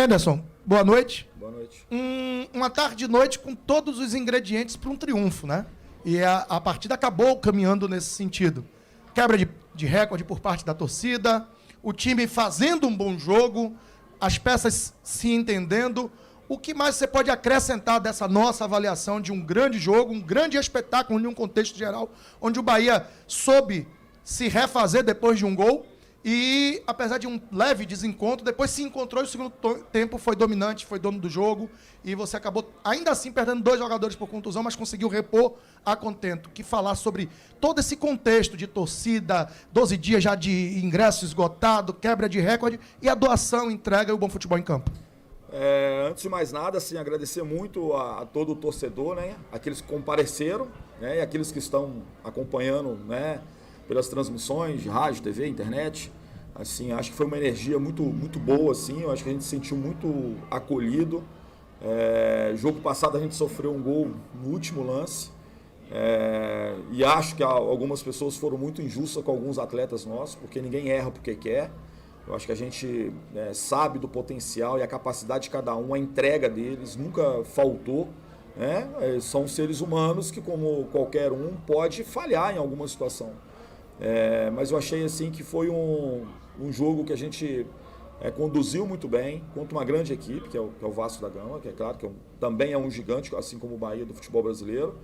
Henderson, boa noite. Boa noite. Uma tarde e noite com todos os ingredientes para um triunfo, né? E a partida acabou caminhando nesse sentido. Quebra de recorde por parte da torcida, o time fazendo um bom jogo, as peças se entendendo. O que mais você pode acrescentar dessa nossa avaliação de um grande jogo, um grande espetáculo em um contexto geral, onde o Bahia soube se refazer depois de um gol e, apesar de um leve desencontro, depois se encontrou e o segundo tempo foi dominante, foi dono do jogo e você acabou, ainda assim, perdendo 2 jogadores por contusão, mas conseguiu repor a contento. Que falar sobre todo esse contexto de torcida, 12 dias já de ingresso esgotado, quebra de recorde e a doação, entrega e o bom futebol em campo. Antes de mais nada, assim, agradecer muito a todo o torcedor, né? Aqueles que compareceram, né? E aqueles que estão acompanhando, né? Pelas transmissões de rádio, TV, internet. Assim, acho que foi uma energia muito, muito boa, assim. Eu acho que a gente se sentiu muito acolhido. Jogo passado a gente sofreu um gol no último lance. E acho que algumas pessoas foram muito injustas com alguns atletas nossos, porque ninguém erra porque quer. Eu acho que a gente sabe do potencial e a capacidade de cada um, a entrega deles nunca faltou. Né? São seres humanos que, como qualquer um, pode falhar em alguma situação. Mas eu achei assim que foi um jogo que a gente conduziu muito bem contra uma grande equipe, que é o Vasco da Gama, que é claro que também é um gigante, assim como o Bahia do futebol brasileiro.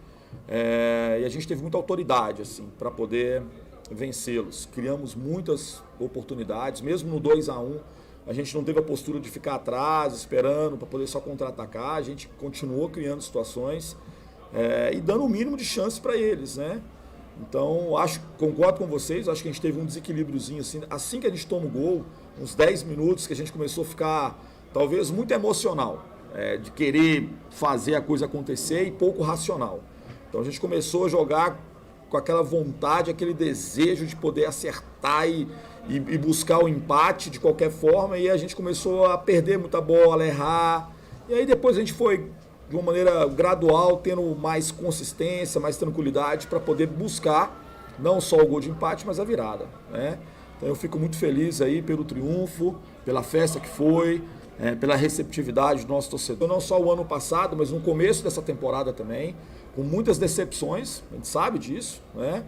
E a gente teve muita autoridade assim, para poder vencê-los. Criamos muitas oportunidades, mesmo no 2-1, a gente não teve a postura de ficar atrás, esperando para poder só contra-atacar, a gente continuou criando situações e dando o mínimo de chance para eles, né? Então, concordo com vocês, acho que a gente teve um desequilíbriozinho assim que a gente toma o gol, uns 10 minutos que a gente começou a ficar, talvez, muito emocional, de querer fazer a coisa acontecer e pouco racional. Então a gente começou a jogar com aquela vontade, aquele desejo de poder acertar e buscar o empate de qualquer forma, e a gente começou a perder muita bola, a errar, e aí depois a gente foi de uma maneira gradual, tendo mais consistência, mais tranquilidade para poder buscar não só o gol de empate, mas a virada, né? Então eu fico muito feliz aí pelo triunfo, pela festa que foi, pela receptividade do nosso torcedor, não só o ano passado, mas no começo dessa temporada também, com muitas decepções, a gente sabe disso, né?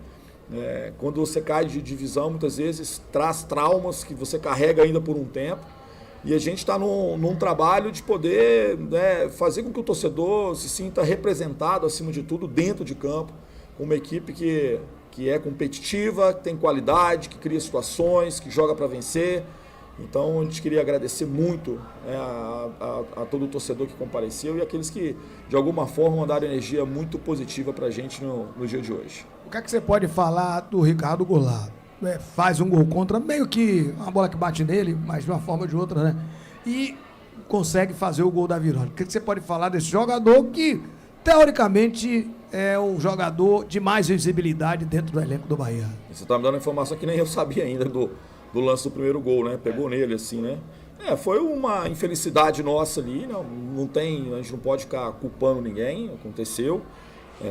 Quando você cai de divisão, muitas vezes traz traumas que você carrega ainda por um tempo. E a gente está num trabalho de poder, né, fazer com que o torcedor se sinta representado, acima de tudo, dentro de campo, com uma equipe que é competitiva, que tem qualidade, que cria situações, que joga para vencer. Então a gente queria agradecer muito a todo o torcedor que compareceu e aqueles que, de alguma forma, mandaram energia muito positiva para a gente no dia de hoje. O que é que você pode falar do Ricardo Goulart? Faz um gol contra, meio que uma bola que bate nele, mas de uma forma ou de outra, né? E consegue fazer o gol da virada. O que você pode falar desse jogador que, teoricamente, é o jogador de mais visibilidade dentro do elenco do Bahia? Você está me dando informação que nem eu sabia ainda do lance do primeiro gol, né? Pegou nele, assim, né? Foi uma infelicidade nossa ali, a gente não pode ficar culpando ninguém, aconteceu.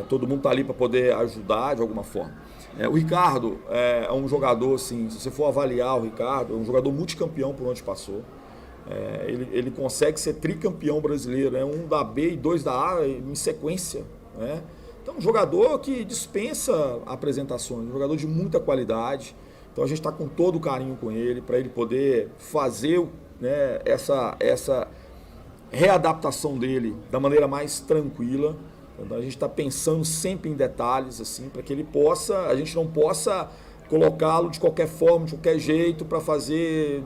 Todo mundo está ali para poder ajudar de alguma forma. O Ricardo é um jogador, assim, se você for avaliar o Ricardo, é um jogador multicampeão por onde passou. Ele consegue ser tricampeão brasileiro, um da B e 2 da A em sequência, né? Então, um jogador que dispensa apresentações, um jogador de muita qualidade. Então, a gente está com todo o carinho com ele, para ele poder fazer, né, essa readaptação dele da maneira mais tranquila. Então, a gente está pensando sempre em detalhes, assim, para que a gente não possa colocá-lo de qualquer forma, de qualquer jeito, para fazer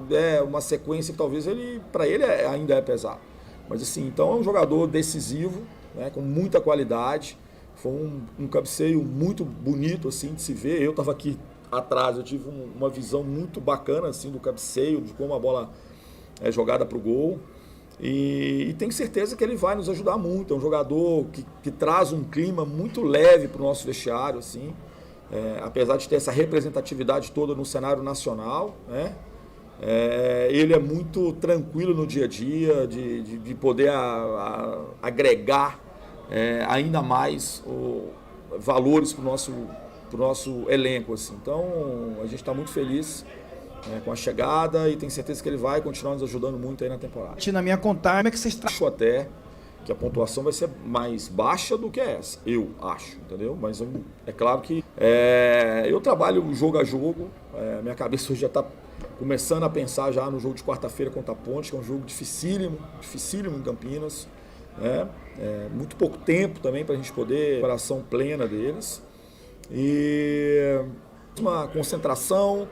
uma sequência que talvez para ele ainda é pesado. Mas assim, então é um jogador decisivo, né, com muita qualidade. Foi um cabeceio muito bonito assim de se ver. Eu estava aqui atrás, eu tive uma visão muito bacana assim do cabeceio, de como a bola é jogada para o gol. E tenho certeza que ele vai nos ajudar muito. É um jogador que traz um clima muito leve para o nosso vestiário, assim, apesar de ter essa representatividade toda no cenário nacional, né? Ele é muito tranquilo no dia a dia, de poder agregar ainda mais valores para o nosso elenco, assim. Então a gente está muito feliz com a chegada, e tenho certeza que ele vai continuar nos ajudando muito aí na temporada. Na minha contagem, como é que vocês Acho até que a pontuação vai ser mais baixa do que essa, eu acho, entendeu? Mas é claro que eu trabalho jogo a jogo, minha cabeça hoje já está começando a pensar já no jogo de quarta-feira contra a Ponte, que é um jogo dificílimo em Campinas, né? Muito pouco tempo também para a gente poder operação plena deles, e uma concentração,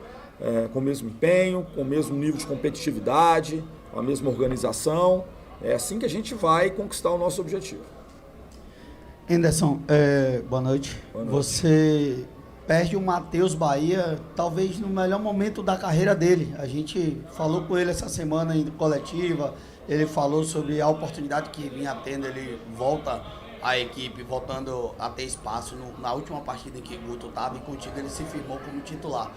com o mesmo empenho, com o mesmo nível de competitividade, com a mesma organização. É assim que a gente vai conquistar o nosso objetivo. Anderson, boa noite. Boa noite. Você perde o Matheus Bahia, talvez no melhor momento da carreira dele. A gente falou com ele essa semana em coletiva, ele falou sobre a oportunidade que vinha tendo, ele volta à equipe, voltando a ter espaço na última partida em que Guto estava, e contigo ele se firmou como titular.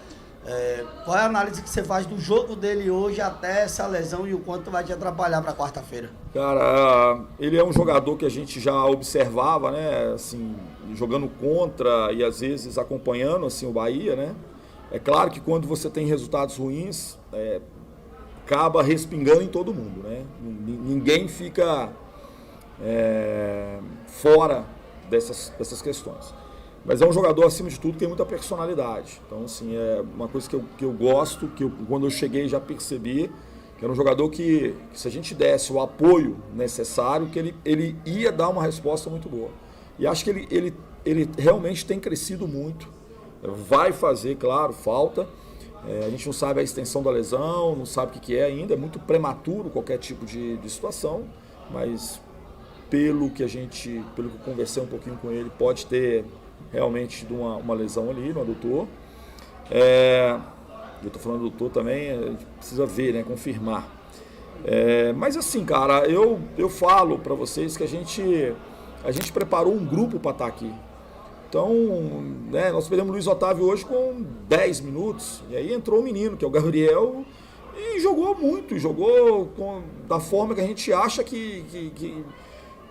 Qual é a análise que você faz do jogo dele hoje até essa lesão e o quanto vai te atrapalhar para quarta-feira? Cara, ele é um jogador que a gente já observava, né, assim, jogando contra e às vezes acompanhando assim, o Bahia, né? É claro que quando você tem resultados ruins, acaba respingando em todo mundo, né? Ninguém fica fora dessas questões. Mas é um jogador, acima de tudo, que tem muita personalidade. Então, assim, é uma coisa que eu gosto, quando eu cheguei já percebi, que era um jogador que se a gente desse o apoio necessário, que ele ia dar uma resposta muito boa. E acho que ele realmente tem crescido muito. Vai fazer, claro, falta. A gente não sabe a extensão da lesão, não sabe o que é ainda. É muito prematuro qualquer tipo de situação, mas pelo que eu conversei um pouquinho com ele, pode ter realmente de uma lesão ali no adutor. Eu estou falando do adutor também, a gente precisa ver, né, confirmar. Mas assim, cara, eu falo para vocês que a gente preparou um grupo para estar aqui. Então, né, nós perdemos o Luiz Otávio hoje com 10 minutos, e aí entrou o menino, que é o Gabriel, e jogou muito, jogou da forma que a gente acha que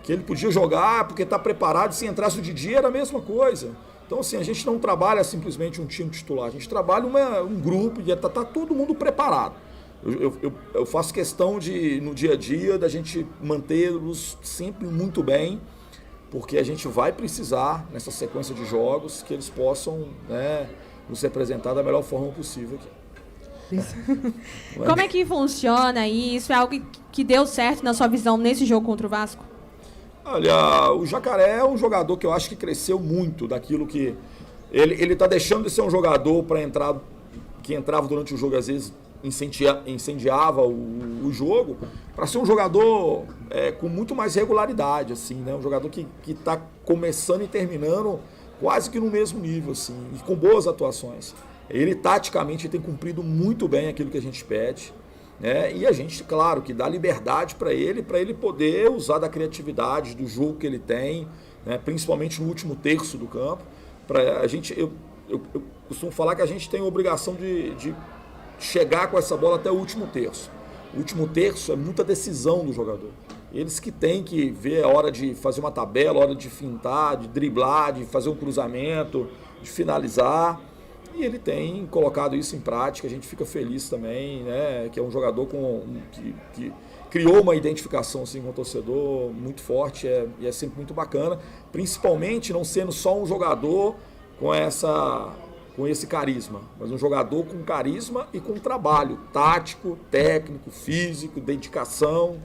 ele podia jogar, porque está preparado. Se entrasse o Didi, era a mesma coisa. Então, assim, a gente não trabalha simplesmente um time titular, a gente trabalha um grupo e está todo mundo preparado. Eu faço questão de, no dia a dia, da gente mantê-los sempre muito bem, porque a gente vai precisar, nessa sequência de jogos, que eles possam, né, nos representar da melhor forma possível aqui. Como é que funciona isso? É algo que deu certo na sua visão nesse jogo contra o Vasco? Olha, o Jacaré é um jogador que eu acho que cresceu muito daquilo que... Ele está deixando de ser um jogador que entrava durante o jogo, às vezes incendiava o jogo, para ser um jogador com muito mais regularidade, assim, né? Um jogador que está começando e terminando quase que no mesmo nível, assim, e com boas atuações. Ele, taticamente, tem cumprido muito bem aquilo que a gente pede. E a gente, claro, que dá liberdade para ele poder usar da criatividade, do jogo que ele tem, né, principalmente no último terço do campo. Eu costumo falar que a gente tem a obrigação de chegar com essa bola até o último terço. O último terço é muita decisão do jogador. Eles que têm que ver a hora de fazer uma tabela, a hora de fintar, de driblar, de fazer um cruzamento, de finalizar. E ele tem colocado isso em prática, a gente fica feliz também, né, que é um jogador que criou uma identificação assim, com o torcedor muito forte, e é sempre muito bacana, principalmente não sendo só um jogador com esse carisma, mas um jogador com carisma e com trabalho tático, técnico, físico, dedicação.